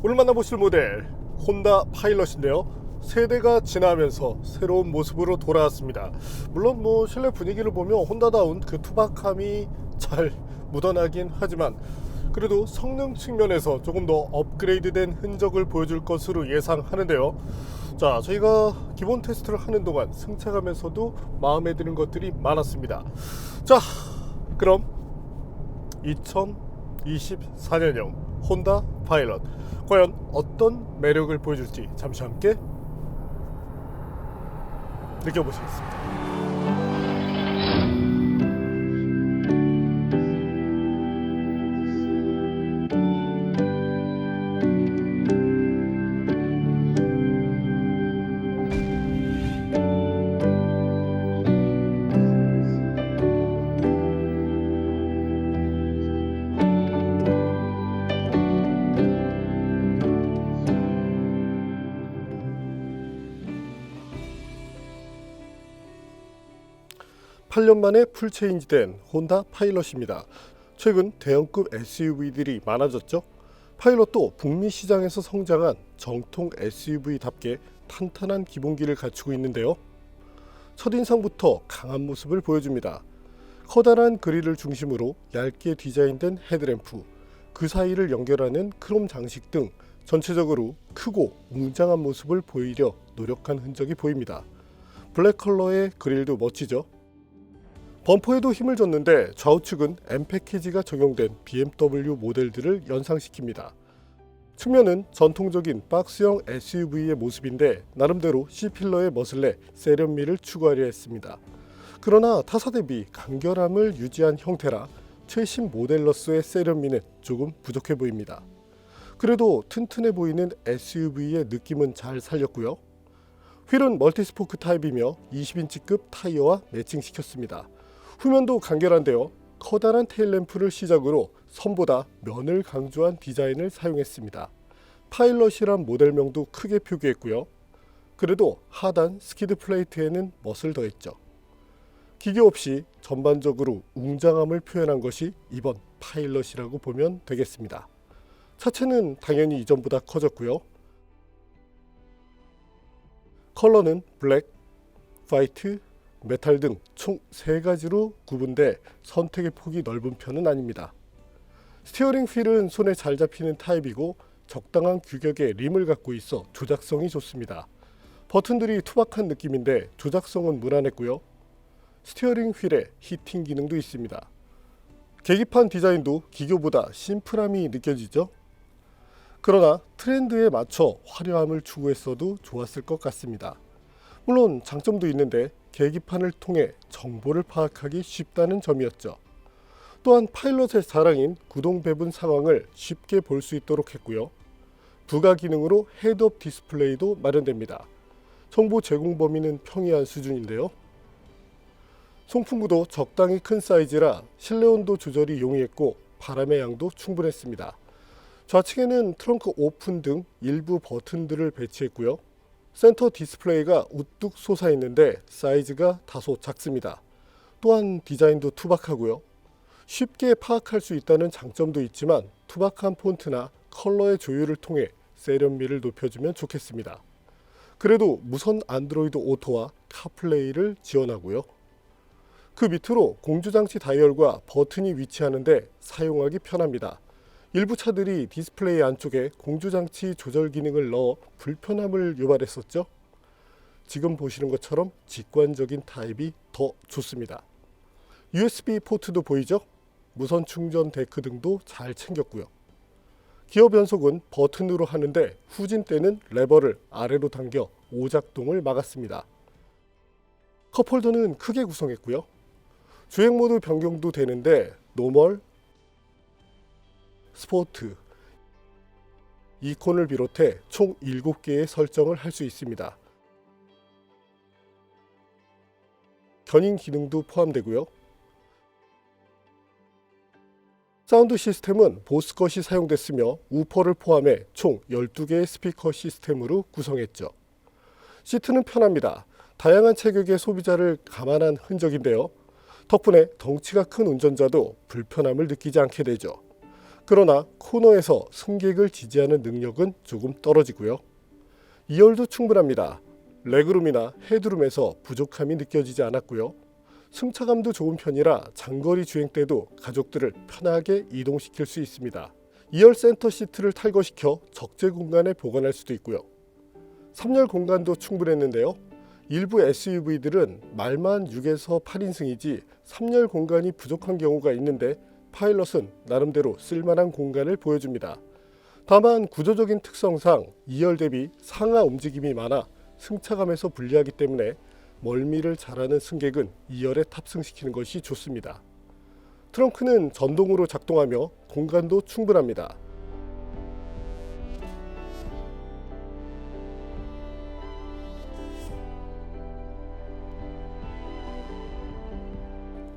오늘 만나보실 모델 혼다 파일럿인데요. 세대가 지나면서 새로운 모습으로 돌아왔습니다. 물론 실내 분위기를 보면 혼다다운 그 투박함이 잘 묻어나긴 하지만 그래도 성능 측면에서 조금 더 업그레이드된 흔적을 보여줄 것으로 예상하는데요. 자, 저희가 기본 테스트를 하는 동안 승차감에서도 마음에 드는 것들이 많았습니다. 자, 그럼 2024년형 혼다 파일럿 과연 어떤 매력을 보여줄지 잠시 함께 느껴보시겠습니다. 8년 만에 풀체인지된 혼다 파일럿입니다. 최근 대형급 SUV들이 많아졌죠. 파일럿도 북미 시장에서 성장한 정통 SUV답게 탄탄한 기본기를 갖추고 있는데요. 첫인상부터 강한 모습을 보여줍니다. 커다란 그릴을 중심으로 얇게 디자인된 헤드램프, 그 사이를 연결하는 크롬 장식 등 전체적으로 크고 웅장한 모습을 보이려 노력한 흔적이 보입니다. 블랙 컬러의 그릴도 멋지죠. 범퍼에도 힘을 줬는데 좌우측은 M 패키지가 적용된 BMW 모델들을 연상시킵니다. 측면은 전통적인 박스형 SUV의 모습인데 나름대로 C필러의 멋을 내 세련미를 추구하려 했습니다. 그러나 타사 대비 간결함을 유지한 형태라 최신 모델러스의 세련미는 조금 부족해 보입니다. 그래도 튼튼해 보이는 SUV의 느낌은 잘 살렸고요. 휠은 멀티스포크 타입이며 20인치급 타이어와 매칭시켰습니다. 후면도 간결한데요. 커다란 테일램프를 시작으로 선보다 면을 강조한 디자인을 사용했습니다. 파일럿이란 모델명도 크게 표기했고요. 그래도 하단 스키드 플레이트에는 멋을 더했죠. 기교 없이 전반적으로 웅장함을 표현한 것이 이번 파일럿이라고 보면 되겠습니다. 차체는 당연히 이전보다 커졌고요. 컬러는 블랙, 화이트, 메탈 등 총 3가지로 구분돼 선택의 폭이 넓은 편은 아닙니다. 스티어링 휠은 손에 잘 잡히는 타입이고 적당한 규격의 림을 갖고 있어 조작성이 좋습니다. 버튼들이 투박한 느낌인데 조작성은 무난했고요. 스티어링 휠에 히팅 기능도 있습니다. 계기판 디자인도 기교보다 심플함이 느껴지죠. 그러나 트렌드에 맞춰 화려함을 추구했어도 좋았을 것 같습니다. 물론 장점도 있는데 계기판을 통해 정보를 파악하기 쉽다는 점이었죠. 또한 파일럿의 자랑인 구동 배분 상황을 쉽게 볼 수 있도록 했고요. 부가 기능으로 헤드업 디스플레이도 마련됩니다. 정보 제공 범위는 평이한 수준인데요. 송풍구도 적당히 큰 사이즈라 실내 온도 조절이 용이했고 바람의 양도 충분했습니다. 좌측에는 트렁크 오픈 등 일부 버튼들을 배치했고요. 센터 디스플레이가 우뚝 솟아 있는데 사이즈가 다소 작습니다. 또한 디자인도 투박하고요. 쉽게 파악할 수 있다는 장점도 있지만 투박한 폰트나 컬러의 조율을 통해 세련미를 높여주면 좋겠습니다. 그래도 무선 안드로이드 오토와 카플레이를 지원하고요. 그 밑으로 공조장치 다이얼과 버튼이 위치하는데 사용하기 편합니다. 일부 차들이 디스플레이 안쪽에 공조장치 조절 기능을 넣어 불편함을 유발했었죠. 지금 보시는 것처럼 직관적인 타입이 더 좋습니다. USB 포트도 보이죠? 무선 충전 데크 등도 잘 챙겼고요. 기어 변속은 버튼으로 하는데 후진 때는 레버를 아래로 당겨 오작동을 막았습니다. 컵홀더는 크게 구성했고요. 주행 모드 변경도 되는데 노멀, 스포트, 이콘을 비롯해 총 7개의 설정을 할 수 있습니다. 견인 기능도 포함되고요. 사운드 시스템은 보스 것이 사용됐으며 우퍼를 포함해 총 12개의 스피커 시스템으로 구성했죠. 시트는 편합니다. 다양한 체격의 소비자를 감안한 흔적인데요. 덕분에 덩치가 큰 운전자도 불편함을 느끼지 않게 되죠. 그러나 코너에서 승객을 지지하는 능력은 조금 떨어지고요. 2열도 충분합니다. 레그룸이나 헤드룸에서 부족함이 느껴지지 않았고요. 승차감도 좋은 편이라 장거리 주행 때도 가족들을 편하게 이동시킬 수 있습니다. 2열 센터 시트를 탈거시켜 적재 공간에 보관할 수도 있고요. 3열 공간도 충분했는데요. 일부 SUV들은 말만 6에서 8인승이지 3열 공간이 부족한 경우가 있는데 파일럿은 나름대로 쓸만한 공간을 보여줍니다. 다만 구조적인 특성상 2열 대비 상하 움직임이 많아 승차감에서 불리하기 때문에 멀미를 잘하는 승객은 2열에 탑승시키는 것이 좋습니다. 트렁크는 전동으로 작동하며 공간도 충분합니다.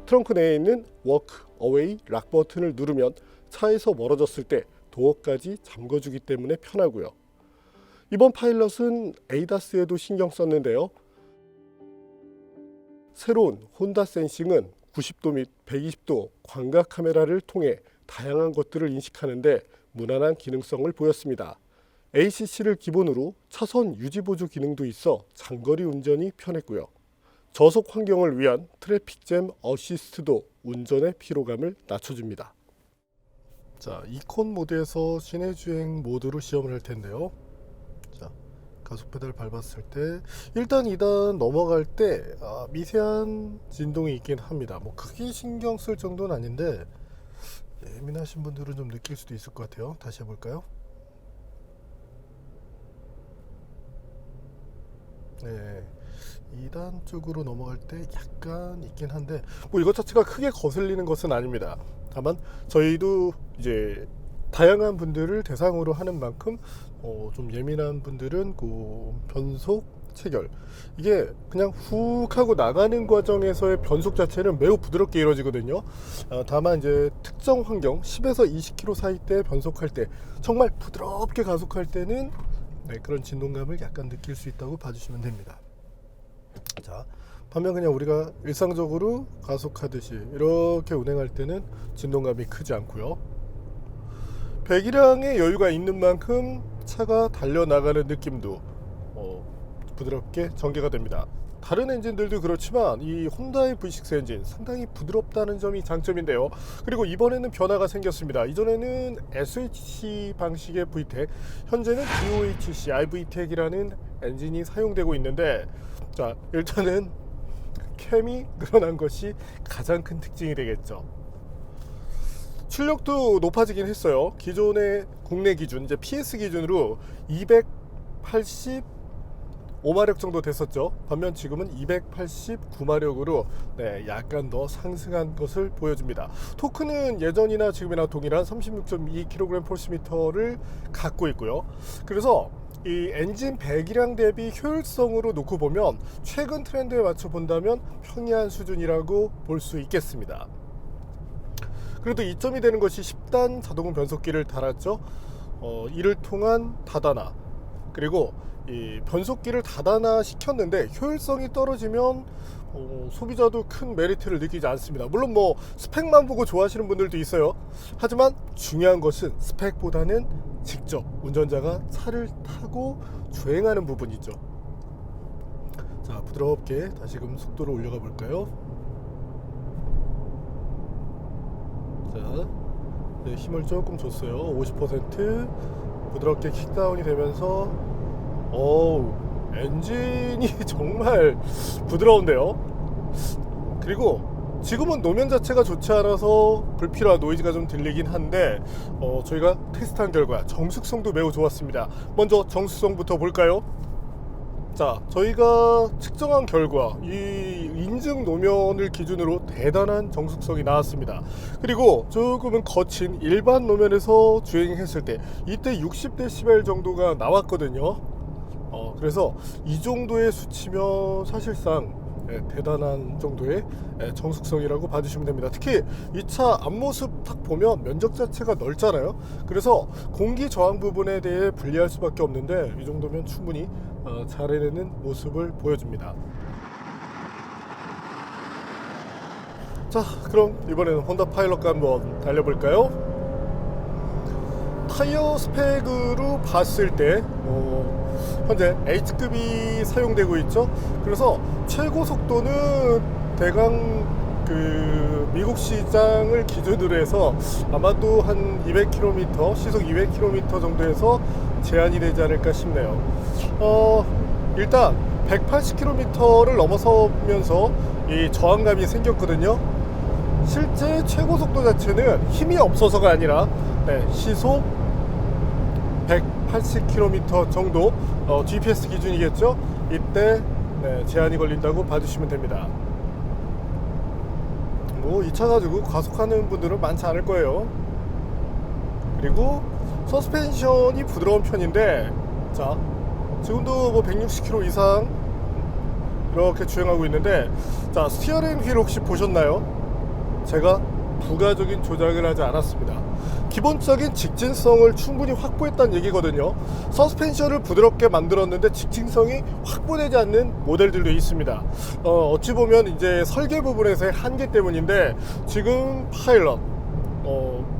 트렁크 내에 있는 워크 어웨이 락 버튼을 누르면 차에서 멀어졌을 때 도어까지 잠궈주기 때문에 편하고요. 이번 파일럿은 에이다스에도 신경 썼는데요. 새로운 혼다 센싱은 90도 및 120도 광각 카메라를 통해 다양한 것들을 인식하는데 무난한 기능성을 보였습니다. ACC를 기본으로 차선 유지 보조 기능도 있어 장거리 운전이 편했고요. 저속 환경을 위한 트래픽잼 어시스트도 운전의 피로감을 낮춰줍니다. 자, 이콘 모드에서 시내 주행 모드로 시험을 할 텐데요. 자, 가속 페달 밟았을 때 일단 2단 넘어갈 때 미세한 진동이 있긴 합니다. 뭐 크게 신경 쓸 정도는 아닌데 예민하신 분들은 좀 느낄 수도 있을 것 같아요. 다시 해볼까요? 네, 2단 쪽으로 넘어갈 때 약간 있긴 한데 뭐 이것 자체가 크게 거슬리는 것은 아닙니다. 다만 저희도 이제 다양한 분들을 대상으로 하는 만큼 좀 예민한 분들은 그 변속 체결, 이게 그냥 훅 하고 나가는 과정에서의 변속 자체는 매우 부드럽게 이루어지거든요. 다만 이제 특정 환경 10에서 20km 사이 때 변속할 때 정말 부드럽게 가속할 때는 그런 진동감을 약간 느낄 수 있다고 봐주시면 됩니다. 자, 반면 그냥 우리가 일상적으로 가속하듯이 이렇게 운행할 때는 진동감이 크지 않고요. 배기량의 여유가 있는 만큼 차가 달려나가는 느낌도 부드럽게 전개가 됩니다. 다른 엔진들도 그렇지만 이 혼다의 V6 엔진 상당히 부드럽다는 점이 장점인데요. 그리고 이번에는 변화가 생겼습니다. 이전에는 SHC 방식의 VTEC, 현재는 DOHC iVTEC이라는 엔진이 사용되고 있는데, 자, 일단은 캠이 늘어난 것이 가장 큰 특징이 되겠죠. 출력도 높아지긴 했어요. 기존의 국내 기준, 이제 PS 기준으로 285마력 정도 됐었죠. 반면 지금은 289마력으로 약간 더 상승한 것을 보여줍니다. 토크는 예전이나 지금이나 동일한 36.2kg/m를 갖고 있고요. 그래서 이 엔진 배기량 대비 효율성으로 놓고 보면 최근 트렌드에 맞춰 본다면 평이한 수준이라고 볼 수 있겠습니다. 그래도 이점이 되는 것이 10단 자동 변속기를 달았죠. 이를 통한 다단화, 그리고 이 변속기를 다단화 시켰는데 효율성이 떨어지면 소비자도 큰 메리트를 느끼지 않습니다. 물론 뭐 스펙만 보고 좋아하시는 분들도 있어요. 하지만 중요한 것은 스펙보다는 직접 운전자가 차를 타고 주행하는 부분이죠. 자, 부드럽게 다시금 속도를 올려가 볼까요? 자, 힘을 조금 줬어요. 50% 부드럽게 킥다운이 되면서 엔진이 정말 부드러운데요. 그리고 지금은 노면 자체가 좋지 않아서 불필요한 노이즈가 좀 들리긴 한데 저희가 테스트한 결과 정숙성도 매우 좋았습니다. 먼저 정숙성부터 볼까요? 자, 저희가 측정한 결과 이 인증 노면을 기준으로 대단한 정숙성이 나왔습니다. 그리고 조금은 거친 일반 노면에서 주행했을 때 이때 60dB 정도가 나왔거든요. 그래서 이 정도의 수치면 사실상 대단한 정도의 정숙성이라고 봐주시면 됩니다. 특히 이 차 앞모습 딱 보면 면적 자체가 넓잖아요. 그래서 공기 저항 부분에 대해 분리할 수밖에 없는데 이 정도면 충분히 잘 해내는 모습을 보여줍니다. 자, 그럼 이번에는 혼다 파일럿과 한번 달려볼까요? 타이어 스펙으로 봤을 때 현재 H급이 사용되고 있죠. 그래서 최고 속도는 대강 그 미국 시장을 기준으로 해서 아마도 한 200km, 시속 200km 정도에서 제한이 되지 않을까 싶네요. 일단 180km를 넘어서면서 이 저항감이 생겼거든요. 실제 최고 속도 자체는 힘이 없어서가 아니라 시속 180km 정도 GPS 기준이겠죠. 이때 제한이 걸린다고 봐주시면 됩니다. 뭐 이 차 가지고 과속하는 분들은 많지 않을 거예요. 그리고 서스펜션이 부드러운 편인데, 자 지금도 뭐 160km 이상 이렇게 주행하고 있는데, 자 스티어링 휠 혹시 보셨나요? 제가 부가적인 조작을 하지 않았습니다. 기본적인 직진성을 충분히 확보했다는 얘기거든요. 서스펜션을 부드럽게 만들었는데 직진성이 확보되지 않는 모델들도 있습니다. 어찌 보면 이제 설계 부분에서의 한계 때문인데, 지금 파일럿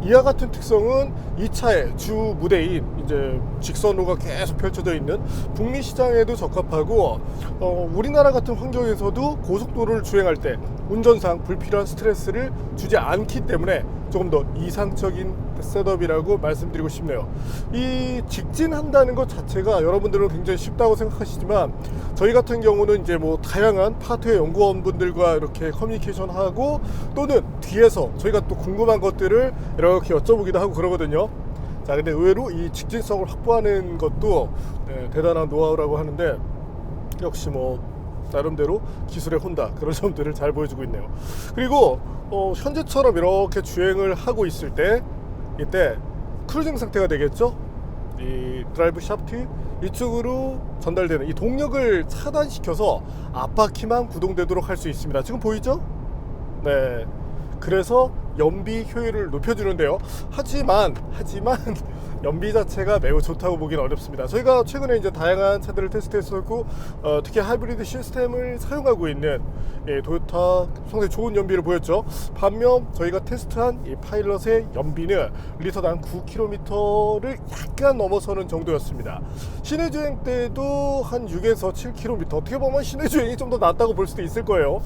이와 같은 특성은 이 차의 주 무대인 이제 직선로가 계속 펼쳐져 있는 북미 시장에도 적합하고, 우리나라 같은 환경에서도 고속도로를 주행할 때 운전상 불필요한 스트레스를 주지 않기 때문에 조금 더 이상적인 셋업이라고 말씀드리고 싶네요. 이 직진한다는 것 자체가 여러분들은 굉장히 쉽다고 생각하시지만, 저희 같은 경우는 이제 뭐 다양한 파트의 연구원분들과 이렇게 커뮤니케이션하고, 또는 뒤에서 저희가 또 궁금한 것들을 이렇게 여쭤보기도 하고 그러거든요. 자, 근데 의외로 이 직진성을 확보하는 것도 대단한 노하우라고 하는데, 역시 뭐 나름대로 기술의 혼다, 그런 점들을 잘 보여주고 있네요. 그리고 현재처럼 이렇게 주행을 하고 있을 때, 이때 크루징 상태가 되겠죠. 이 드라이브 샤프트 이쪽으로 전달되는 이 동력을 차단시켜서 앞바퀴만 구동되도록 할 수 있습니다. 지금 보이죠? 네. 그래서 연비 효율을 높여주는데요. 하지만 연비 자체가 매우 좋다고 보기는 어렵습니다. 저희가 최근에 이제 다양한 차들을 테스트했었고, 특히 하이브리드 시스템을 사용하고 있는 도요타 상당히 좋은 연비를 보였죠. 반면 저희가 테스트한 이 파일럿의 연비는 리터당 9km를 약간 넘어서는 정도였습니다. 시내 주행 때도 한 6에서 7km, 어떻게 보면 시내 주행이 좀 더 낫다고 볼 수도 있을 거예요.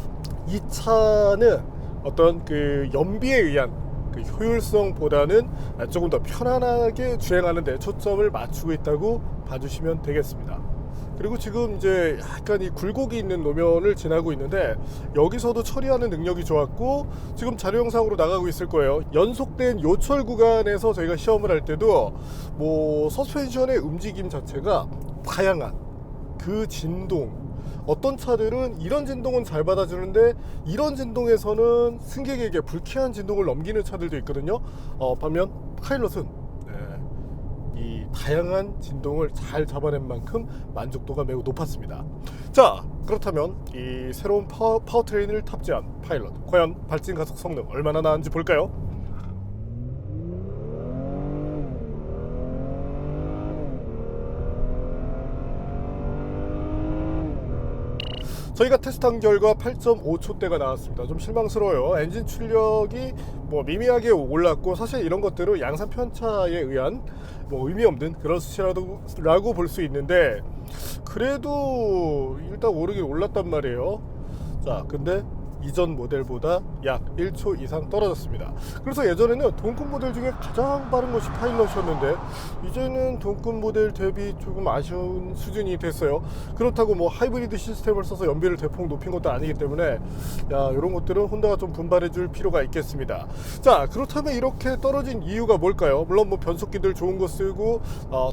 이 차는 어떤 그 연비에 의한 그 효율성보다는 조금 더 편안하게 주행하는 데 초점을 맞추고 있다고 봐주시면 되겠습니다. 그리고 지금 이제 약간 이 굴곡이 있는 노면을 지나고 있는데, 여기서도 처리하는 능력이 좋았고, 지금 자료 영상으로 나가고 있을 거예요. 연속된 요철 구간에서 저희가 시험을 할 때도 뭐 서스펜션의 움직임 자체가 다양한 그 진동, 어떤 차들은 이런 진동은 잘 받아주는데 이런 진동에서는 승객에게 불쾌한 진동을 넘기는 차들도 있거든요. 반면 파일럿은 이 다양한 진동을 잘 잡아낸 만큼 만족도가 매우 높았습니다. 자, 그렇다면 이 새로운 파워트레인을 탑재한 파일럿, 과연 발진 가속 성능 얼마나 나은지 볼까요? 저희가 테스트한 결과 8.5초대가 나왔습니다. 좀 실망스러워요. 엔진 출력이 뭐 미미하게 올랐고, 사실 이런 것들은 양산 편차에 의한 뭐 의미 없는 그런 수치라고 볼 수 있는데, 그래도 일단 오르긴 올랐단 말이에요. 자, 근데 이전 모델보다 약 1초 이상 떨어졌습니다. 그래서 예전에는 동급 모델 중에 가장 빠른 것이 파일럿이었는데, 이제는 동급 모델 대비 조금 아쉬운 수준이 됐어요. 그렇다고 뭐 하이브리드 시스템을 써서 연비를 대폭 높인 것도 아니기 때문에, 이런 것들은 혼다가 좀 분발해 줄 필요가 있겠습니다. 자, 그렇다면 이렇게 떨어진 이유가 뭘까요? 물론 뭐 변속기들 좋은 거 쓰고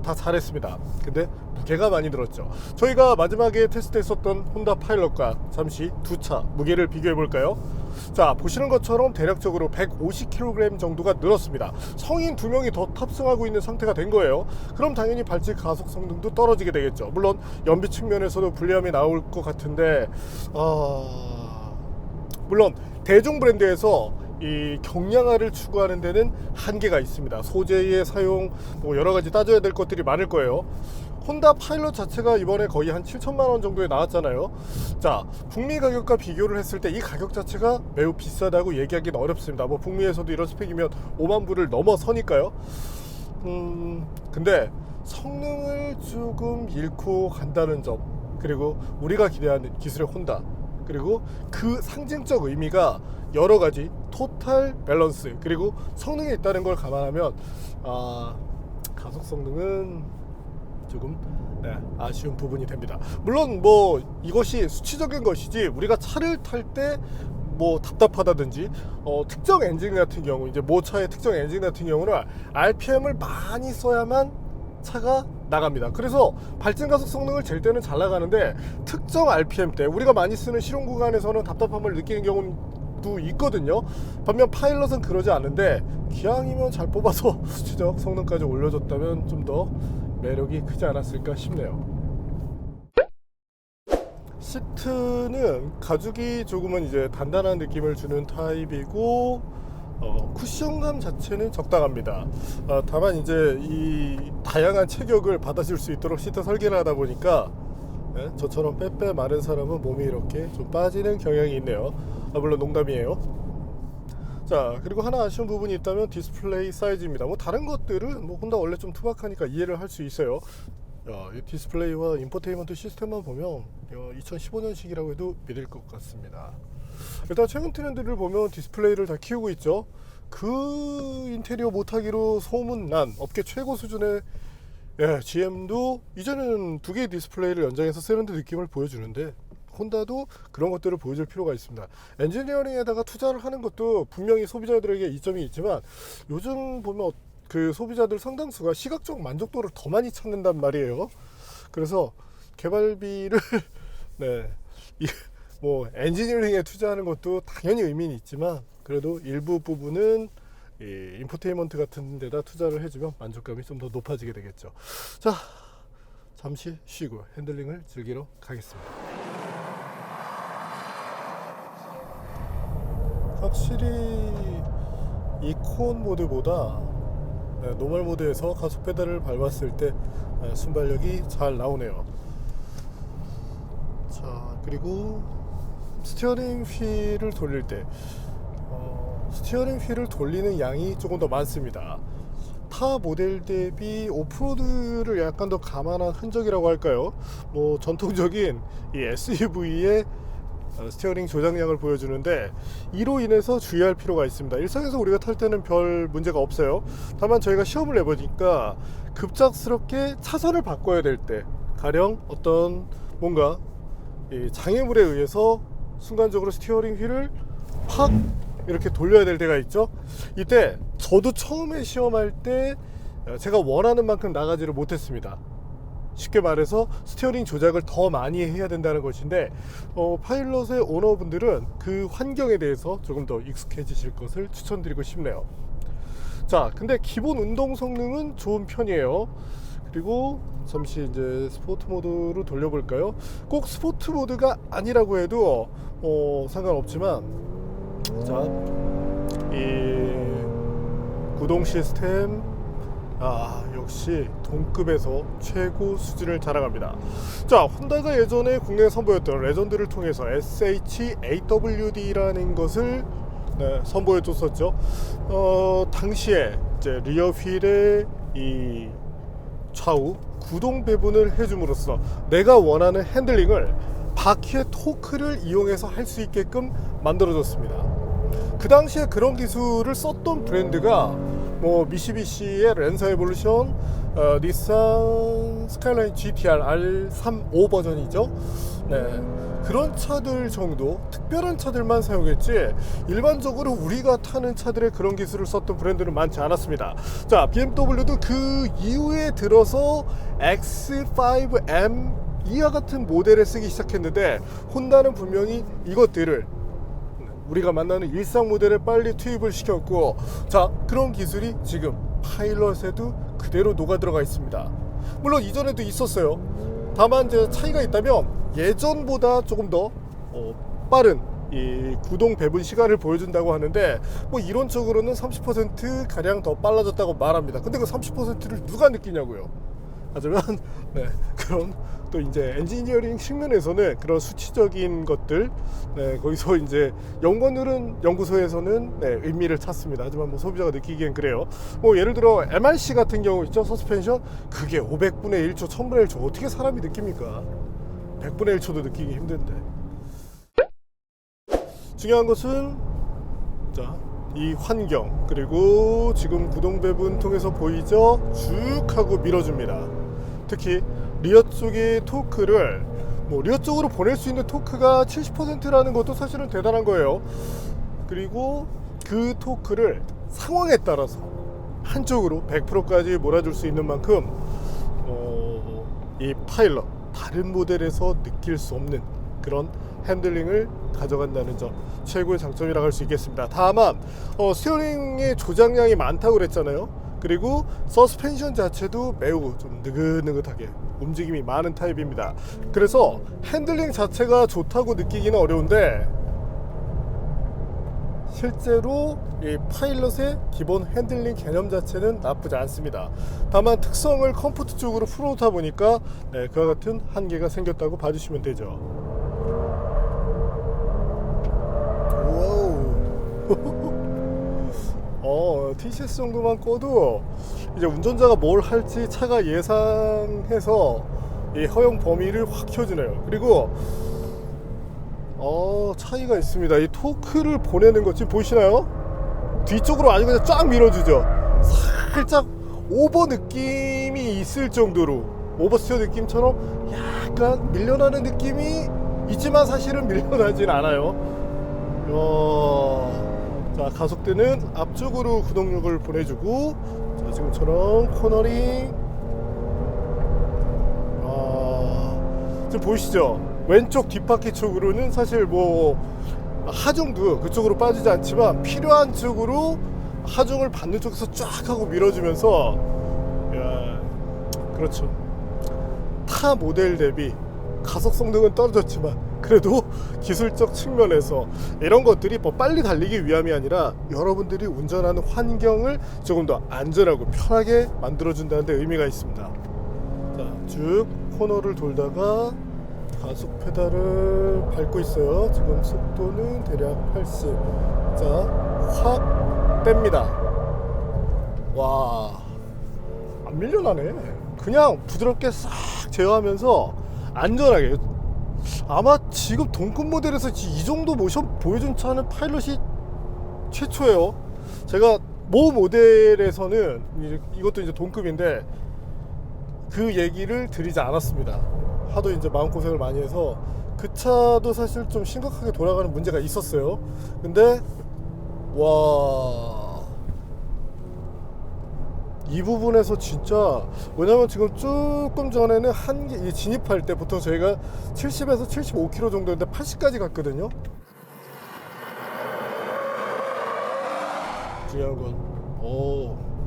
다 잘했습니다. 근데 무게가 많이 들었죠. 저희가 마지막에 테스트했었던 혼다 파일럿과 잠시 두 차 무게를 비교해 볼까요? 자, 보시는 것처럼 대략적으로 150kg 정도가 늘었습니다. 성인 2명이 더 탑승하고 있는 상태가 된 거예요. 그럼 당연히 발진 가속 성능도 떨어지게 되겠죠. 물론 연비 측면에서도 불리함이 나올 것 같은데, 물론 대중 브랜드에서 이 경량화를 추구하는 데는 한계가 있습니다. 소재의 사용, 뭐 여러 가지 따져야 될 것들이 많을 거예요. 혼다 파일럿 자체가 이번에 거의 한 7천만 원 정도에 나왔잖아요. 자, 북미 가격과 비교를 했을 때 이 가격 자체가 매우 비싸다고 얘기하기는 어렵습니다. 뭐 북미에서도 이런 스펙이면 5만 불을 넘어서니까요. 근데 성능을 조금 잃고 간다는 점, 그리고 우리가 기대하는 기술의 혼다, 그리고 그 상징적 의미가 여러 가지 토탈 밸런스 그리고 성능에 있다는 걸 감안하면 가속 성능은 조금 아쉬운 부분이 됩니다. 물론 뭐 이것이 수치적인 것이지 우리가 차를 탈 때 뭐 답답하다든지 특정 엔진 같은 경우, 이제 모 차의 특정 엔진 같은 경우는 RPM을 많이 써야만 차가 나갑니다. 그래서 발진 가속 성능을 잴 때는 잘 나가는데 특정 RPM 때 우리가 많이 쓰는 실용 구간에서는 답답함을 느끼는 경우도 있거든요. 반면 파일럿은 그러지 않은데 기왕이면 잘 뽑아서 수치적 성능까지 올려줬다면 좀 더 매력이 크지 않았을까 싶네요. 시트는 가죽이 조금은 이제 단단한 느낌을 주는 타입이고 쿠션감 자체는 적당합니다. 다만 이제 이 다양한 체격을 받아줄 수 있도록 시트 설계를 하다 보니까 저처럼 빼빼 마른 사람은 몸이 이렇게 좀 빠지는 경향이 있네요. 물론 농담이에요. 자, 그리고 하나 아쉬운 부분이 있다면 디스플레이 사이즈입니다. 뭐 다른 것들은 뭐 혼다 원래 좀 투박하니까 이해를 할 수 있어요. 이 디스플레이와 인포테인먼트 시스템만 보면 2015년식이라고 해도 믿을 것 같습니다. 일단 최근 트렌드를 보면 디스플레이를 다 키우고 있죠. 그 인테리어 못하기로 소문난 업계 최고 수준의 GM도 이제는 두 개의 디스플레이를 연장해서 세련된 느낌을 보여주는데, 혼다도 그런 것들을 보여줄 필요가 있습니다. 엔지니어링에다가 투자를 하는 것도 분명히 소비자들에게 이점이 있지만, 요즘 보면 그 소비자들 상당수가 시각적 만족도를 더 많이 찾는단 말이에요. 그래서 개발비를 뭐 엔지니어링에 투자하는 것도 당연히 의미는 있지만, 그래도 일부 부분은 이 인포테인먼트 같은 데다 투자를 해주면 만족감이 좀 더 높아지게 되겠죠. 자, 잠시 쉬고 핸들링을 즐기러 가겠습니다. 확실히 이콘 모드보다 노멀 모드에서 가속 페달을 밟았을 때 순발력이 잘 나오네요. 자, 그리고 스티어링 휠을 돌릴 때 스티어링 휠을 돌리는 양이 조금 더 많습니다. 타 모델 대비 오프로드를 약간 더 감안한 흔적이라고 할까요? 뭐 전통적인 이 SUV의 스티어링 조작량을 보여주는데, 이로 인해서 주의할 필요가 있습니다. 일상에서 우리가 탈 때는 별 문제가 없어요. 다만 저희가 시험을 내보니까 급작스럽게 차선을 바꿔야 될 때, 가령 어떤 뭔가 장애물에 의해서 순간적으로 스티어링 휠을 팍 이렇게 돌려야 될 때가 있죠. 이때 저도 처음에 시험할 때 제가 원하는 만큼 나가지를 못했습니다. 쉽게 말해서 스티어링 조작을 더 많이 해야 된다는 것인데, 파일럿의 오너분들은 그 환경에 대해서 조금 더 익숙해지실 것을 추천드리고 싶네요. 자, 근데 기본 운동 성능은 좋은 편이에요. 그리고 잠시 이제 스포츠 모드로 돌려볼까요? 꼭 스포츠 모드가 아니라고 해도 상관없지만, 자, 이 구동 시스템 역시 동급에서 최고 수준을 자랑합니다. 자, 혼다가 예전에 국내에 선보였던 레전드를 통해서 SHAWD라는 것을 선보여 줬었죠. 당시에 이제 리어 휠의 이 좌우 구동 배분을 해줌으로써 내가 원하는 핸들링을 바퀴의 토크를 이용해서 할 수 있게끔 만들어졌습니다. 그 당시에 그런 기술을 썼던 브랜드가 뭐 미쓰비시의 랜서 에볼루션, 닛산 스카이라인 GTR R35 버전이죠. 그런 차들 정도, 특별한 차들만 사용했지 일반적으로 우리가 타는 차들의 그런 기술을 썼던 브랜드는 많지 않았습니다. 자, BMW도 그 이후에 들어서 X5M 이와 같은 모델을 쓰기 시작했는데, 혼다는 분명히 이것들을 우리가 만나는 일상 모델에 빨리 투입을 시켰고, 자, 그런 기술이 지금 파일럿에도 그대로 녹아 들어가 있습니다. 물론 이전에도 있었어요. 다만 이제 차이가 있다면 예전보다 조금 더 빠른 이 구동 배분 시간을 보여준다고 하는데, 뭐 이론적으로는 30% 가량 더 빨라졌다고 말합니다. 근데 그 30%를 누가 느끼냐고요? 하지만 네, 그런 또 이제 엔지니어링 측면에서는 그런 수치적인 것들, 네, 거기서 이제 연구소에서는 네, 의미를 찾습니다. 하지만 뭐 소비자가 느끼기엔 그래요. 뭐 예를 들어 MRC 같은 경우 있죠, 서스펜션. 그게 500분의 1초, 1000분의 1초 어떻게 사람이 느낍니까? 100분의 1초도 느끼기 힘든데. 중요한 것은 자, 이 환경, 그리고 지금 구동 배분 통해서 보이죠? 쭉 하고 밀어줍니다. 특히 리어 쪽의 토크를 리어 쪽으로 보낼 수 있는 토크가 70%라는 것도 사실은 대단한 거예요. 그리고 그 토크를 상황에 따라서 한쪽으로 100%까지 몰아줄 수 있는 만큼 이 파일럿 다른 모델에서 느낄 수 없는 그런 핸들링을 가져간다는 점, 최고의 장점이라고 할 수 있겠습니다. 다만 스티어링의 조작량이 많다고 그랬잖아요. 그리고 서스펜션 자체도 매우 좀 느긋느긋하게 움직임이 많은 타입입니다. 그래서 핸들링 자체가 좋다고 느끼기는 어려운데, 실제로 이 파일럿의 기본 핸들링 개념 자체는 나쁘지 않습니다. 다만 특성을 컴포트 쪽으로 풀어놓다 보니까 네, 그와 같은 한계가 생겼다고 봐주시면 되죠. TCS 정도만 꺼도 이제 운전자가 뭘 할지 차가 예상해서 이 허용 범위를 확 켜주네요. 그리고 차이가 있습니다. 이 토크를 보내는 것 지금 보이시나요? 뒤쪽으로 아주 그냥 쫙 밀어주죠. 살짝 오버 느낌이 있을 정도로, 오버스티어 느낌처럼 약간 밀려나는 느낌이 있지만 사실은 밀려나진 않아요. 자, 가속대는 앞쪽으로 구동력을 보내주고, 자, 지금처럼 코너링, 지금 보이시죠? 왼쪽 뒷바퀴 쪽으로는 사실 뭐 하중도 그쪽으로 빠지지 않지만 필요한 쪽으로 하중을 받는 쪽에서 쫙 하고 밀어주면서, 그렇죠. 타 모델 대비 가속 성능은 떨어졌지만 그래도 기술적 측면에서 이런 것들이 뭐 빨리 달리기 위함이 아니라 여러분들이 운전하는 환경을 조금 더 안전하고 편하게 만들어준다는 데 의미가 있습니다. 자, 쭉 코너를 돌다가 가속 페달을 밟고 있어요. 지금 속도는 대략 80. 자, 확 뺍니다. 와, 안 밀려나네. 그냥 부드럽게 싹 제어하면서 안전하게. 아마 지금 동급 모델에서 이 정도 모션 보여준 차는 파일럿이 최초예요. 제가 모 모델에서는 이것도 이제 동급인데 그 얘기를 드리지 않았습니다. 하도 이제 마음고생을 많이 해서. 그 차도 사실 좀 심각하게 돌아가는 문제가 있었어요. 근데 와, 이 부분에서 진짜, 왜냐면 지금 조금 전에는 진입할 때 보통 저희가 70에서 75km 정도인데 80까지 갔거든요. 중요한 건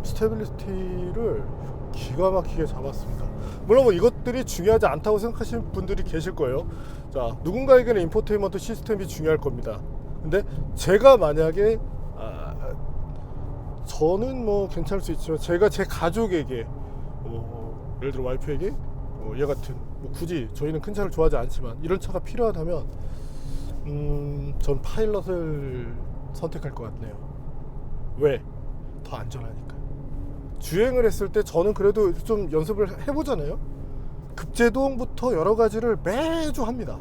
스테빌리티를 기가 막히게 잡았습니다. 물론 뭐 이것들이 중요하지 않다고 생각하시는 분들이 계실 거예요. 자, 누군가에게는 인포테인먼트 시스템이 중요할 겁니다. 근데 제가 만약에 저는 뭐 괜찮을 수 있지만 제가 제 가족에게 예를 들어 와이프에게 얘 같은 굳이 저희는 큰 차를 좋아하지 않지만 이런 차가 필요하다면 전 파일럿을 선택할 것 같네요. 왜? 더 안전하니까. 주행을 했을 때 저는 그래도 좀 연습을 해보잖아요. 급제동부터 여러 가지를 매주 합니다.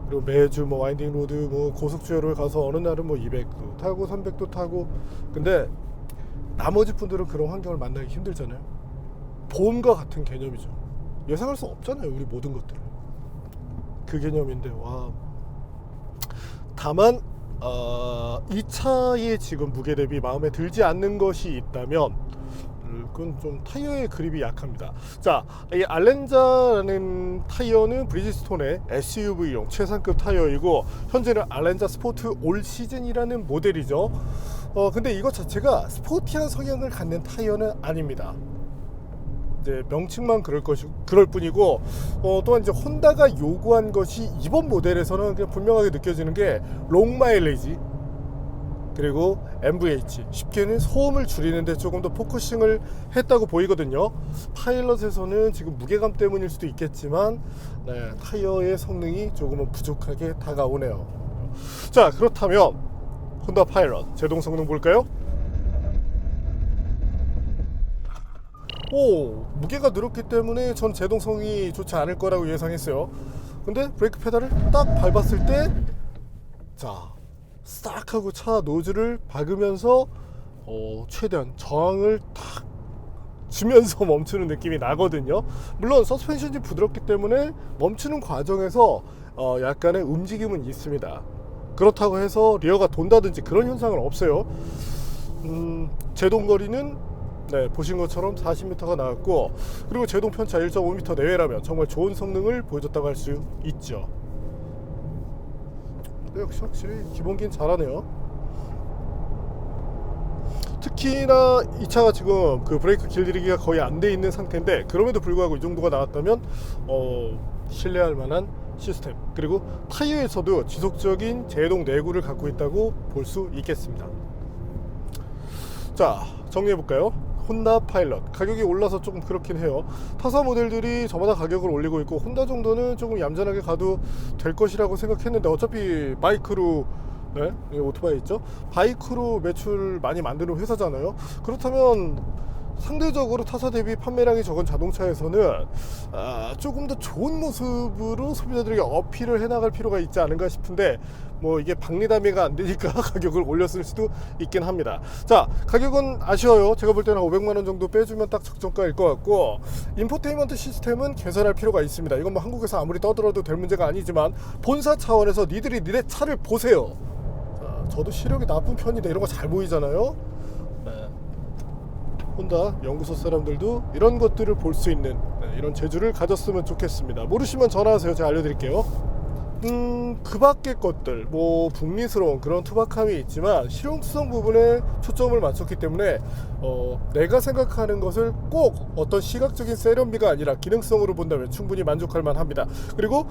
그리고 매주 뭐 와인딩 로드, 뭐 고속주행을 가서 어느 날은 뭐 200도 타고 300도 타고. 근데 나머지 분들은 그런 환경을 만나기 힘들잖아요. 보험과 같은 개념이죠. 예상할 수 없잖아요, 우리 모든 것들을. 그 개념인데, 와. 다만 이 차의 지금 무게 대비 마음에 들지 않는 것이 있다면 그건 좀 타이어의 그립이 약합니다. 자, 이 알렌자라는 타이어는 브리지스톤의 SUV용 최상급 타이어이고 현재는 알렌자 스포트 올 시즌이라는 모델이죠. 근데 이것 자체가 스포티한 성향을 갖는 타이어는 아닙니다. 이제 명칭만 그럴 뿐이고, 또한 이제 혼다가 요구한 것이 이번 모델에서는 그냥 분명하게 느껴지는 게 롱 마일리지, 그리고 MVH, 쉽게는 소음을 줄이는 데 조금 더 포커싱을 했다고 보이거든요. 파일럿에서는 지금 무게감 때문일 수도 있겠지만 타이어의 성능이 조금은 부족하게 다가오네요. 자, 그렇다면 혼다 파일럿 제동 성능 볼까요? 무게가 늘었기 때문에 전 제동성이 좋지 않을 거라고 예상했어요. 근데 브레이크 페달을 딱 밟았을 때, 자, 싹 하고 차 노즐을 박으면서 최대한 저항을 탁 주면서 멈추는 느낌이 나거든요. 물론 서스펜션이 부드럽기 때문에 멈추는 과정에서 약간의 움직임은 있습니다. 그렇다고 해서 리어가 돈다든지 그런 현상은 없어요. 제동거리는 보신 것처럼 40m가 나왔고, 그리고 제동 편차 1.5m 내외라면 정말 좋은 성능을 보여줬다고 할 수 있죠. 역시 확실히 기본기는 잘하네요. 특히나 이 차가 지금 그 브레이크 길들이기가 거의 안 돼 있는 상태인데, 그럼에도 불구하고 이 정도가 나왔다면 신뢰할 만한 시스템, 그리고 타이어에서도 지속적인 제동 내구를 갖고 있다고 볼 수 있겠습니다. 자, 정리해 볼까요? 혼다 파일럿 가격이 올라서 조금 그렇긴 해요. 타사 모델들이 저마다 가격을 올리고 있고, 혼다 정도는 조금 얌전하게 가도 될 것이라고 생각했는데, 어차피 바이크로 오토바이 있죠? 바이크로 매출 많이 만드는 회사잖아요. 그렇다면 상대적으로 타사 대비 판매량이 적은 자동차에서는 조금 더 좋은 모습으로 소비자들에게 어필을 해나갈 필요가 있지 않은가 싶은데, 뭐 이게 박리담회가 안 되니까 가격을 올렸을 수도 있긴 합니다. 자, 가격은 아쉬워요. 제가 볼 때는 500만원 정도 빼주면 딱 적정가일 것 같고, 인포테인먼트 시스템은 개선할 필요가 있습니다. 이건 뭐 한국에서 아무리 떠들어도 될 문제가 아니지만, 본사 차원에서 니들이 니네 차를 보세요. 자, 저도 시력이 나쁜 편인데 이런 거 잘 보이잖아요. 혼다 연구소 사람들도 이런 것들을 볼 수 있는 이런 재주를 가졌으면 좋겠습니다. 모르시면 전화하세요. 제가 알려드릴게요. 그 밖의 것들, 뭐 북미스러운 그런 투박함이 있지만 실용성 부분에 초점을 맞췄기 때문에 내가 생각하는 것을 꼭 어떤 시각적인 세련미가 아니라 기능성으로 본다면 충분히 만족할 만합니다. 그리고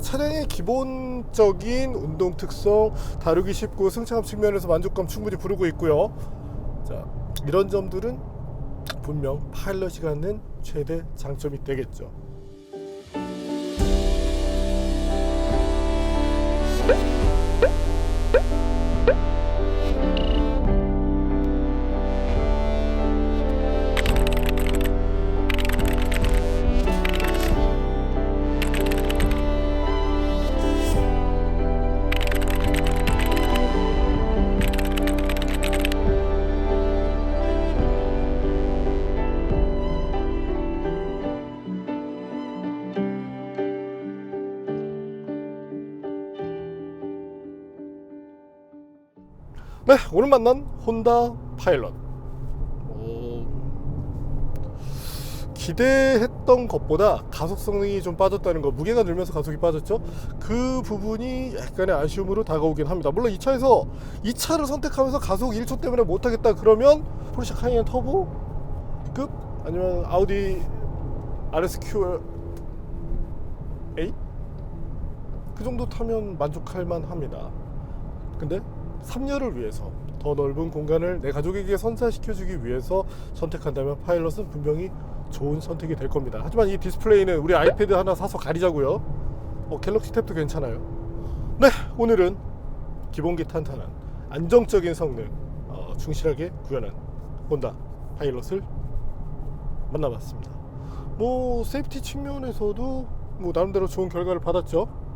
차량의 기본적인 운동 특성, 다루기 쉽고 승차감 측면에서 만족감 충분히 부르고 있고요. 자, 이런 점들은 분명 파일럿이 갖는 최대 장점이 되겠죠. 네, 오늘 만난 혼다 파일럿, 기대했던 것보다 가속 성능이 좀 빠졌다는 거, 무게가 늘면서 가속이 빠졌죠. 그 부분이 약간의 아쉬움으로 다가오긴 합니다. 물론 이 차에서 이 차를 선택하면서 가속 1초 때문에 못하겠다 그러면 포르쉐 카이엔 터보급 아니면 아우디 RSQ 8 그 정도 타면 만족할 만합니다. 근데 3열을 위해서, 더 넓은 공간을 내 가족에게 선사시켜주기 위해서 선택한다면 파일럿은 분명히 좋은 선택이 될 겁니다. 하지만 이 디스플레이는 우리 아이패드 하나 사서 가리자고요. 갤럭시 탭도 괜찮아요. 네, 오늘은 기본기 탄탄한 안정적인 성능 충실하게 구현한 혼다 파일럿을 만나봤습니다. 뭐 세이프티 측면에서도 뭐 나름대로 좋은 결과를 받았죠.